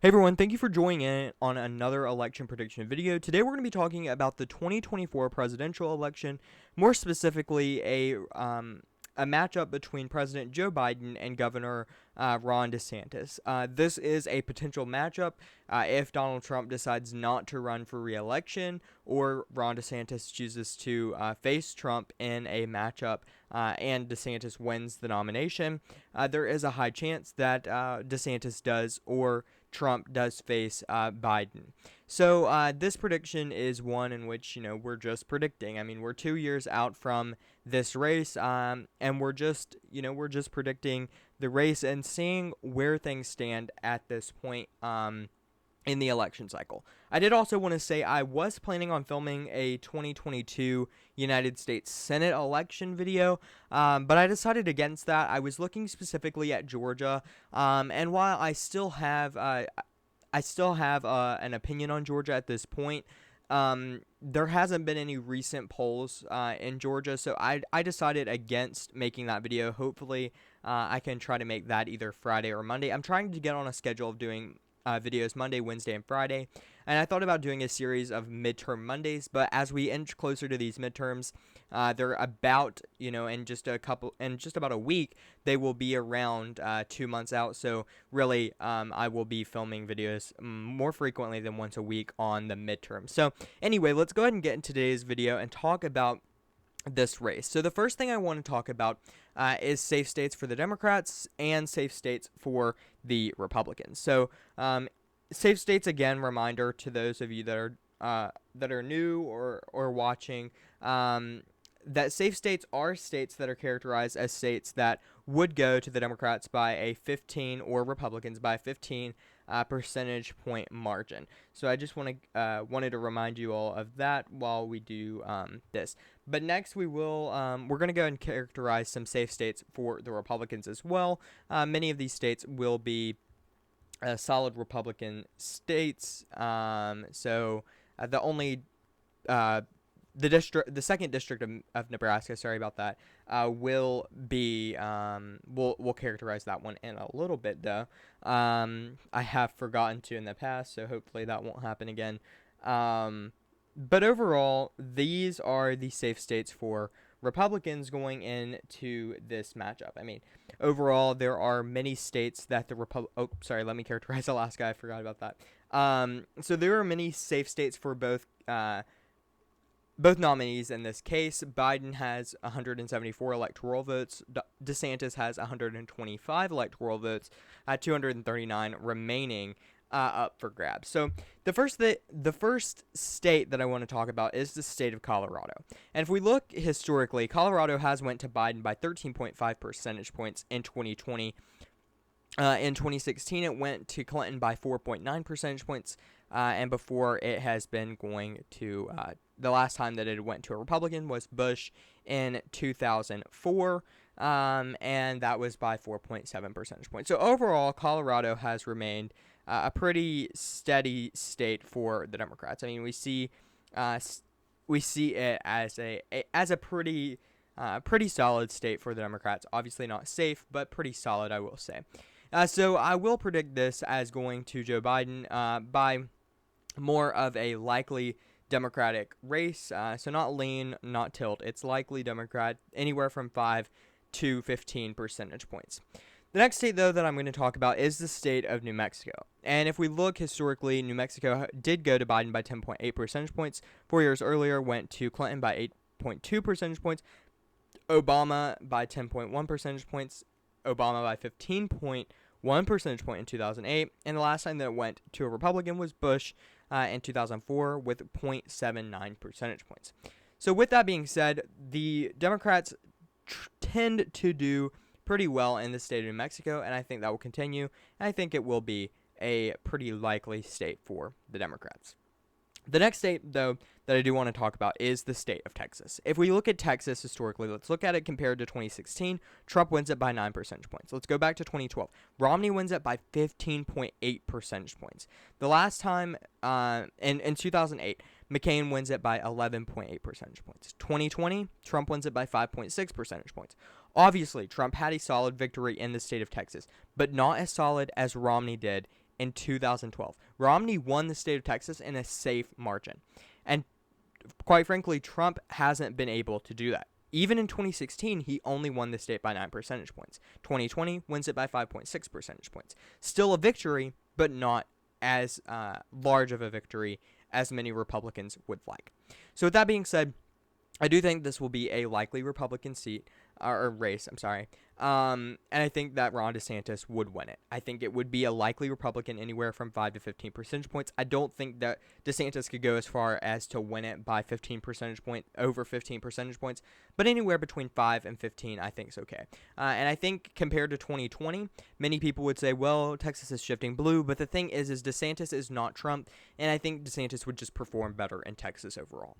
Hey everyone, thank you for joining in on another election prediction video. Today we're going to be talking about the 2024 presidential election, more specifically a matchup between President Joe Biden and Governor Ron DeSantis. This is a potential matchup if Donald Trump decides not to run for re-election or Ron DeSantis chooses to face Trump in a matchup and DeSantis wins the nomination. There is a high chance that DeSantis does or Trump does face Biden. So this prediction is one in which, we're just predicting. I mean, we're 2 years out from this race, and we're just predicting the race and seeing where things stand at this point in the election cycle. I did also want to say I was planning on filming a 2022 United States Senate election video, but I decided against that. I was looking specifically at Georgia, and while I still have an opinion on Georgia at this point, there hasn't been any recent polls in Georgia, so I decided against making that video. Hopefully, I can try to make that either Friday or Monday. I'm trying to get on a schedule of doing videos Monday, Wednesday, and Friday, and I thought about doing a series of midterm Mondays, but as we inch closer to these midterms, they're about, in just about a week, they will be around 2 months out, so really, I will be filming videos more frequently than once a week on the midterm. So anyway, let's go ahead and get into today's video and talk about this race. So the first thing I want to talk about is safe states for the Democrats and safe states for the Republicans. So safe states, again, reminder to those of you that are new or watching, that safe states are states that are characterized as states that would go to the Democrats by a 15 or Republicans by a 15 percentage point margin. So I just wanted to remind you all of that while we do this. But next we're going to go and characterize some safe states for the Republicans as well. Many of these states will be solid Republican states. So the only the second district of Nebraska, sorry about that, will be, we'll characterize that one in a little bit, though. I have forgotten to in the past, so hopefully that won't happen again. But overall, these are the safe states for Republicans going into this matchup. I mean, overall, there are many states that let me characterize Alaska. I forgot about that. So there are many safe states for both nominees in this case. Biden has 174 electoral votes. DeSantis has 125 electoral votes, 239 remaining up for grabs. So the first state that I want to talk about is the state of Colorado. And if we look historically, Colorado has went to Biden by 13.5 percentage points in 2020. In 2016, it went to Clinton by 4.9 percentage points. And before, it has been going to the last time that it went to a Republican was Bush in 2004, and that was by 4.7 percentage points. So overall, Colorado has remained a pretty steady state for the Democrats. I mean, we see it as a pretty solid state for the Democrats. Obviously not safe, but pretty solid, I will say. So I will predict this as going to Joe Biden by more of a likely Democratic race. So not lean, not tilt. It's likely Democrat, anywhere from 5 to 15 percentage points. The next state, though, that I'm going to talk about is the state of New Mexico. And if we look historically, New Mexico did go to Biden by 10.8 percentage points. 4 years earlier, went to Clinton by 8.2 percentage points. Obama by 10.1 percentage points. Obama by 15.1 percentage point in 2008. And the last time that it went to a Republican was Bush in 2004 with 0.79 percentage points. So with that being said, the Democrats tend to do pretty well in the state of New Mexico, and I think that will continue. And I think it will be a pretty likely state for the Democrats. The next state, though, that I do want to talk about is the state of Texas. If we look at Texas historically, let's look at it compared to 2016. Trump wins it by 9 percentage points. Let's go back to 2012. Romney wins it by 15.8 percentage points. The last time, in 2008, McCain wins it by 11.8 percentage points. 2020, Trump wins it by 5.6 percentage points. Obviously, Trump had a solid victory in the state of Texas, but not as solid as Romney did in 2012. Romney won the state of Texas in a safe margin. And quite frankly, Trump hasn't been able to do that. Even in 2016, he only won the state by 9 percentage points. 2020 wins it by 5.6 percentage points. Still a victory, but not as large of a victory as many Republicans would like. So with that being said, I do think this will be a likely Republican seat, or race, I'm sorry. And I think that Ron DeSantis would win it. I think it would be a likely Republican anywhere from 5 to 15 percentage points. I don't think that DeSantis could go as far as to win it by over 15 percentage points, but anywhere between 5 and 15 I think is okay. And I think compared to 2020, many people would say, well, Texas is shifting blue, but the thing is DeSantis is not Trump, and I think DeSantis would just perform better in Texas overall.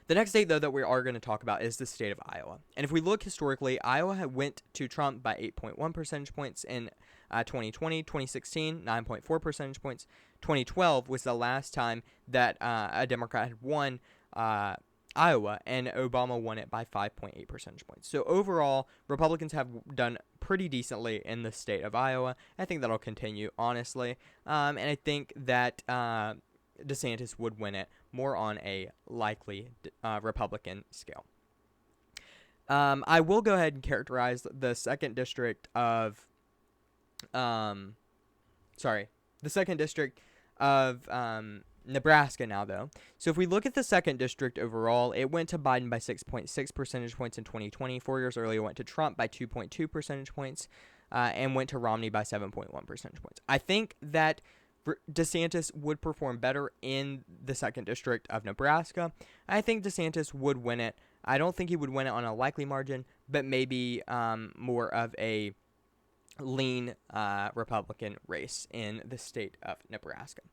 The next state, though, that we are going to talk about is the state of Iowa. And if we look historically, Iowa went to Trump by 8.1 percentage points in 2020, 2016, 9.4 percentage points. 2012 was the last time that a Democrat had won Iowa, and Obama won it by 5.8 percentage points. So overall, Republicans have done pretty decently in the state of Iowa. I think that'll continue, honestly. And I think that DeSantis would win it more on a likely Republican scale. I will go ahead and characterize the second district of Nebraska now, though. So if we look at the second district overall, it went to Biden by 6.6 percentage points in 2020. 4 years earlier, it went to Trump by 2.2 percentage points, and went to Romney by 7.1 percentage points. I think that DeSantis would perform better in the second district of Nebraska. I think DeSantis would win it. I don't think he would win it on a likely margin, but maybe more of a lean Republican race in the state of Nebraska.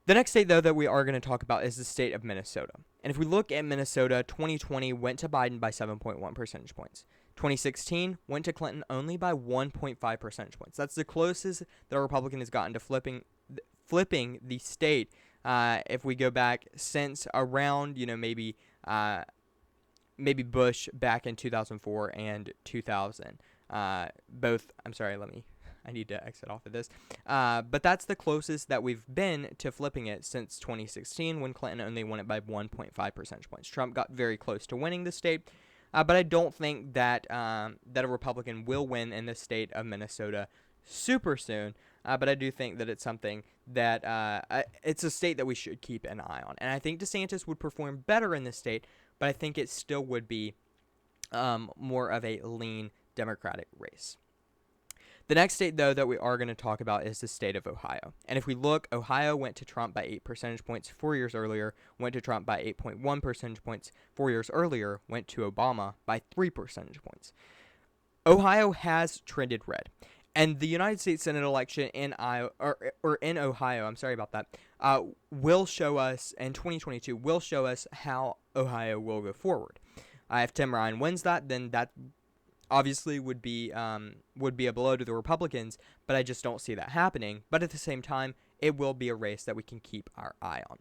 The next state, though, that we are going to talk about is the state of Minnesota. And if we look at Minnesota, 2020 went to Biden by 7.1 percentage points. 2016 went to Clinton only by 1.5 percentage points. That's the closest that a Republican has gotten to flipping the state. If we go back since around, maybe Bush back in 2004 and 2000. I need to exit off of this. But that's the closest that we've been to flipping it since 2016, when Clinton only won it by 1.5 percentage points. Trump got very close to winning the state. But I don't think that that a Republican will win in the state of Minnesota super soon. But I do think that it's something that it's a state that we should keep an eye on. And I think DeSantis would perform better in this state, but I think it still would be more of a lean Democratic race. The next state, though, that we are going to talk about is the state of Ohio. And if we look, Ohio went to Trump by 8 percentage points 4 years earlier, went to Trump by 8.1 percentage points 4 years earlier, went to Obama by 3 percentage points. Ohio has trended red. And the United States Senate election in Ohio, will show us, in 2022, will show us how Ohio will go forward. If Tim Ryan wins that, then that obviously would be a blow to the Republicans, but I just don't see that happening. But at the same time, it will be a race that we can keep our eye on.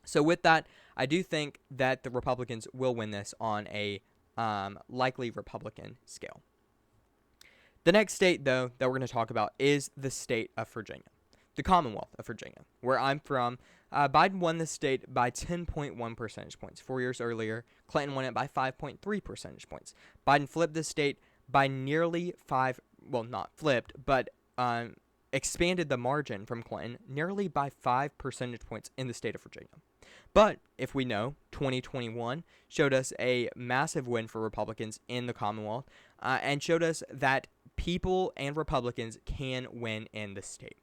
So with that, I do think that the Republicans will win this on a likely Republican scale. The next state, though, that we're going to talk about is the state of Virginia, the Commonwealth of Virginia, where I'm from. Biden won the state by 10.1 percentage points. 4 years earlier, Clinton won it by 5.3 percentage points. Biden flipped the state by nearly expanded the margin from Clinton nearly by 5 percentage points in the state of Virginia. But if we know, 2021 showed us a massive win for Republicans in the Commonwealth, and showed us that people and Republicans can win in the state.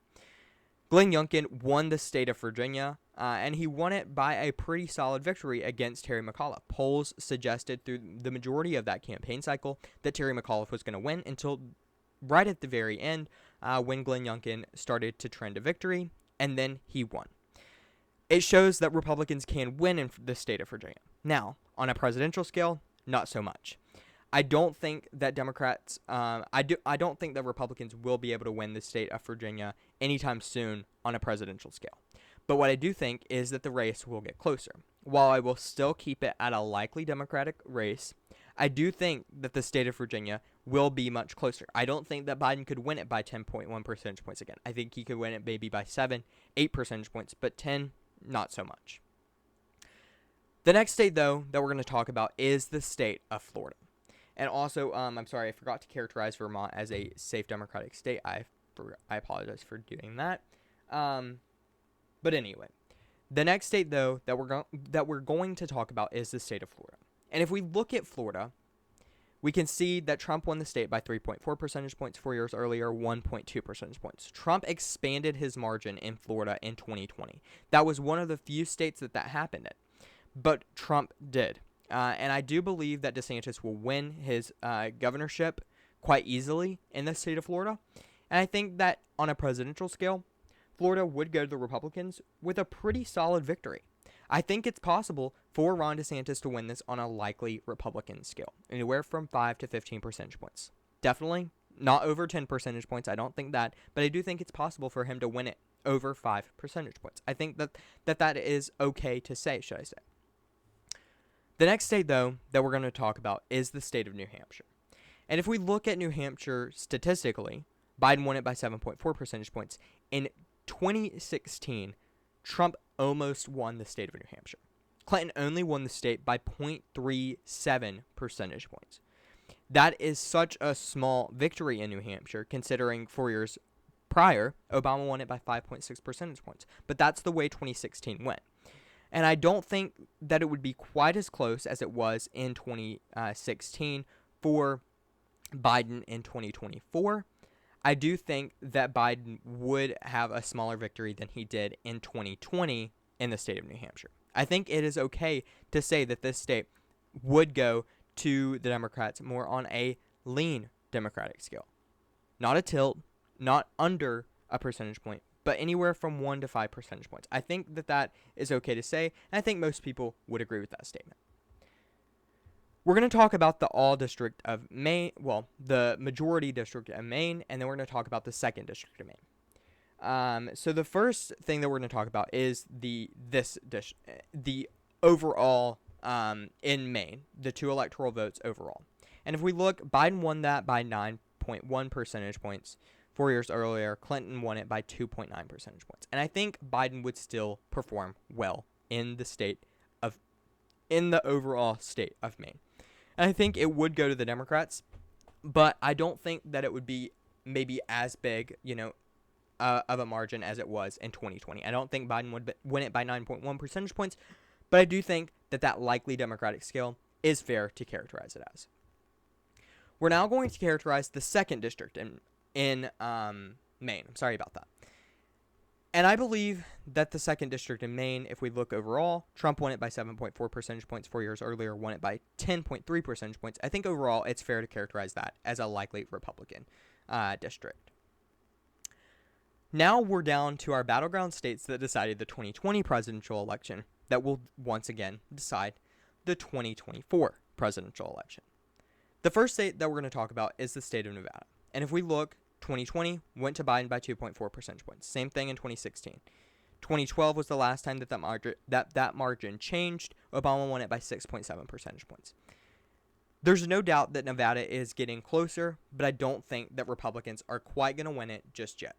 Glenn Youngkin won the state of Virginia, and he won it by a pretty solid victory against Terry McAuliffe. Polls suggested through the majority of that campaign cycle that Terry McAuliffe was going to win until right at the very end, when Glenn Youngkin started to trend to victory, and then he won. It shows that Republicans can win in the state of Virginia. Now, on a presidential scale, not so much. I don't think that I don't think that Republicans will be able to win the state of Virginia anytime soon on a presidential scale. But what I do think is that the race will get closer. While I will still keep it at a likely Democratic race, I do think that the state of Virginia will be much closer. I don't think that Biden could win it by 10.1 percentage points again. I think he could win it maybe by 7, 8 percentage points, but 10, not so much. The next state, though, that we're going to talk about is the state of Florida. And also, I'm sorry, I forgot to characterize Vermont as a safe Democratic state. I apologize for doing that. But anyway, the next state, though, that we're going to talk about is the state of Florida. And if we look at Florida, we can see that Trump won the state by 3.4 percentage points 4 years earlier, 1.2 percentage points. Trump expanded his margin in Florida in 2020. That was one of the few states that happened in. But Trump did. And I do believe that DeSantis will win his governorship quite easily in the state of Florida. And I think that on a presidential scale, Florida would go to the Republicans with a pretty solid victory. I think it's possible for Ron DeSantis to win this on a likely Republican scale, anywhere from 5 to 15 percentage points. Definitely not over 10 percentage points. I don't think that, but I do think it's possible for him to win it over 5 percentage points. I think that is okay to say, should I say. The next state, though, that we're going to talk about is the state of New Hampshire. And if we look at New Hampshire statistically, Biden won it by 7.4 percentage points. In 2016, Trump almost won the state of New Hampshire. Clinton only won the state by 0.37 percentage points. That is such a small victory in New Hampshire, considering 4 years prior, Obama won it by 5.6 percentage points. But that's the way 2016 went. And I don't think that it would be quite as close as it was in 2016 for Biden in 2024. I do think that Biden would have a smaller victory than he did in 2020 in the state of New Hampshire. I think it is okay to say that this state would go to the Democrats more on a lean Democratic scale. Not a tilt, not under a percentage point, but anywhere from 1 to 5 percentage points. I think that is okay to say, and I think most people would agree with that statement. We're going to talk about the all district of Maine, the majority district of Maine, and then we're going to talk about the second district of Maine. So the first thing that we're going to talk about is the overall in Maine, the 2 electoral votes overall. And if we look, Biden won that by 9.1 percentage points. 4 years earlier, Clinton won it by 2.9 percentage points. And I think Biden would still perform well in the overall state of Maine. And I think it would go to the Democrats, but I don't think that it would be maybe as big, of a margin as it was in 2020. I don't think Biden would win it by 9.1 percentage points, but I do think that likely Democratic scale is fair to characterize it as. We're now going to characterize the second district in Maine. I'm sorry about that. And I believe that the second district in Maine, if we look overall, Trump won it by 7.4 percentage points 4 years earlier, won it by 10.3 percentage points. I think overall it's fair to characterize that as a likely Republican district. Now we're down to our battleground states that decided the 2020 presidential election that will once again decide the 2024 presidential election. The first state that we're going to talk about is the state of Nevada. And if we look, 2020 went to Biden by 2.4 percentage points. Same thing in 2016. 2012 was the last time that margin changed. Obama won it by 6.7 percentage points. There's no doubt that Nevada is getting closer, but I don't think that Republicans are quite going to win it just yet.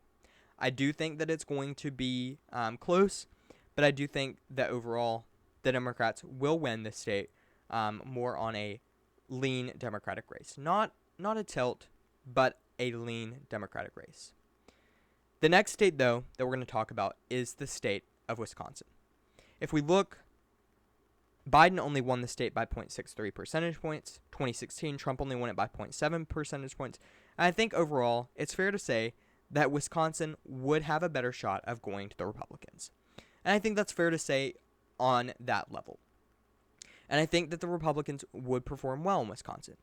I do think that it's going to be close, but I do think that overall the Democrats will win the state more on a lean Democratic race. Not a tilt, but a lean Democratic race. The next state, though, that we're going to talk about is the state of Wisconsin. If we look, Biden only won the state by 0.63 percentage points. 2016, Trump only won it by 0.7 percentage points. And I think overall, it's fair to say that Wisconsin would have a better shot of going to the Republicans. And I think that's fair to say on that level. And I think that the Republicans would perform well in Wisconsin.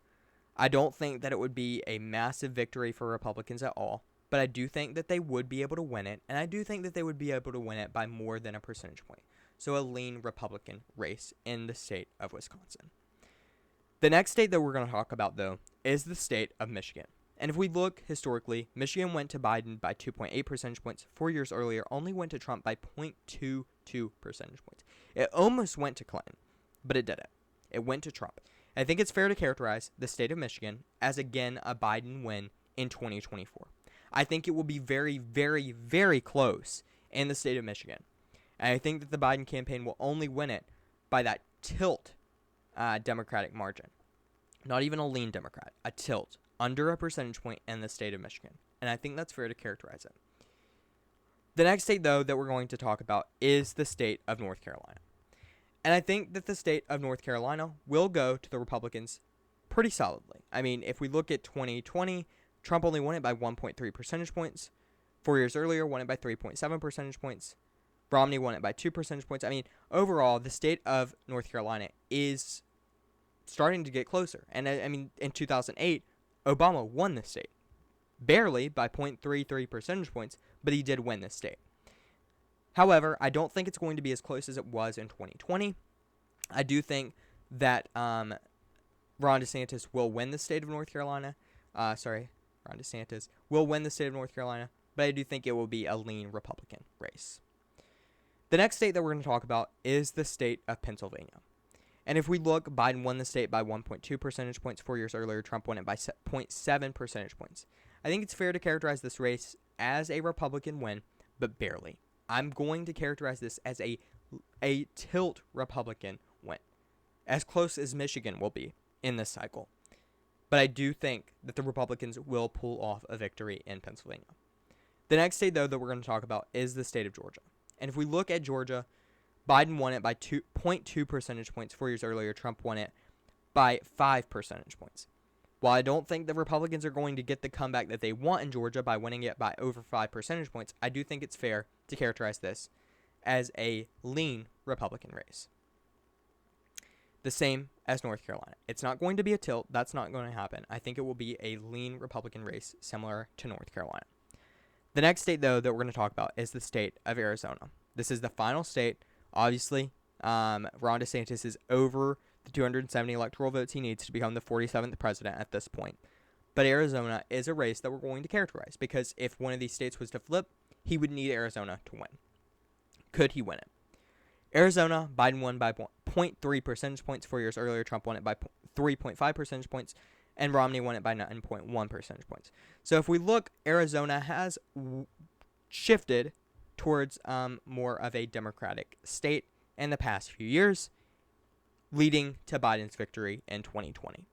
I don't think that it would be a massive victory for Republicans at all, but I do think that they would be able to win it, and I do think that they would be able to win it by more than a percentage point. So a lean Republican race in the state of Wisconsin. The next state that we're going to talk about, though, is the state of Michigan. And if we look historically, Michigan went to Biden by 2.8 percentage points. 4 years earlier, only went to Trump by 0.22 percentage points. It almost went to Clinton, but it didn't. It went to Trump. I think it's fair to characterize the state of Michigan as, again, a Biden win in 2024. I think it will be very, very, very close in the state of Michigan. And I think that the Biden campaign will only win it by that tilt Democratic margin. Not even a lean Democrat, a tilt, under a percentage point in the state of Michigan. And I think that's fair to characterize it. The next state, though, that we're going to talk about is the state of North Carolina. And I think that the state of North Carolina will go to the Republicans pretty solidly. I mean, if we look at 2020, Trump only won it by 1.3 percentage points. 4 years earlier, won it by 3.7 percentage points. Romney won it by 2 percentage points. I mean, overall, the state of North Carolina is starting to get closer. And I mean, in 2008, Obama won the state. Barely by 0.33 percentage points, but he did win this state. However, I don't think it's going to be as close as it was in 2020. I do think that Ron DeSantis will win the state of North Carolina. Ron DeSantis will win the state of North Carolina, but I do think it will be a lean Republican race. The next state that we're going to talk about is the state of Pennsylvania. And if we look, Biden won the state by 1.2 percentage points. 4 years earlier, Trump won it by 0.7 percentage points. I think it's fair to characterize this race as a Republican win, but barely. I'm going to characterize this as a tilt Republican win, as close as Michigan will be in this cycle. But I do think that the Republicans will pull off a victory in Pennsylvania. The next state, though, that we're going to talk about is the state of Georgia. And if we look at Georgia, Biden won it by 2.2 percentage points. 4 years earlier, Trump won it by 5 percentage points. While I don't think the Republicans are going to get the comeback that they want in Georgia by winning it by over 5 percentage points, I do think it's fair to characterize this as a lean Republican race. The same as North Carolina. It's not going to be a tilt. That's not going to happen. I think it will be a lean Republican race similar to North Carolina. The next state, though, that we're going to talk about is the state of Arizona. This is the final state. Obviously, Ron DeSantis is over the 270 electoral votes he needs to become the 47th president at this point. But Arizona is a race that we're going to characterize because if one of these states was to flip, he would need Arizona to win. Could he win it? Arizona, Biden won by 0.3 percentage points. 4 years earlier, Trump won it by 3.5 percentage points, and Romney won it by 9.1 percentage points. So if we look, Arizona has shifted towards more of a Democratic state in the past few years, leading to Biden's victory in 2020.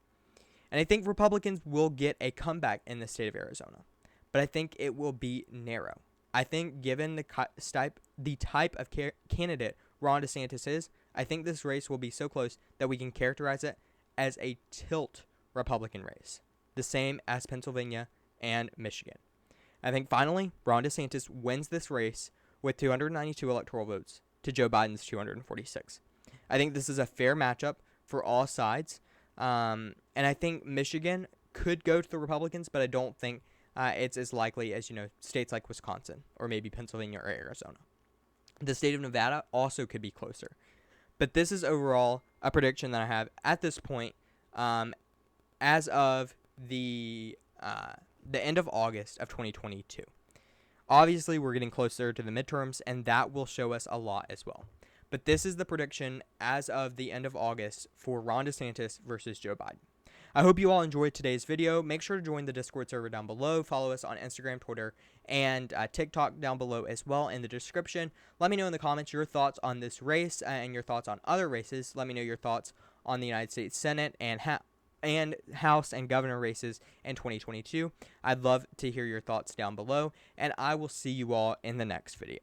And I think Republicans will get a comeback in the state of Arizona, but I think it will be narrow. I think given the type of candidate Ron DeSantis is, I think this race will be so close that we can characterize it as a tilt Republican race, the same as Pennsylvania and Michigan. I think finally, Ron DeSantis wins this race with 292 electoral votes to Joe Biden's 246. I think this is a fair matchup for all sides, and I think Michigan could go to the Republicans, but I don't think it's as likely as, states like Wisconsin or maybe Pennsylvania or Arizona. The state of Nevada also could be closer. But this is overall a prediction that I have at this point as of the end of August of 2022. Obviously, we're getting closer to the midterms, and that will show us a lot as well. But this is the prediction as of the end of August for Ron DeSantis versus Joe Biden. I hope you all enjoyed today's video. Make sure to join the Discord server down below. Follow us on Instagram, Twitter, and TikTok down below as well in the description. Let me know in the comments your thoughts on this race and your thoughts on other races. Let me know your thoughts on the United States Senate and House and governor races in 2022. I'd love to hear your thoughts down below, and I will see you all in the next video.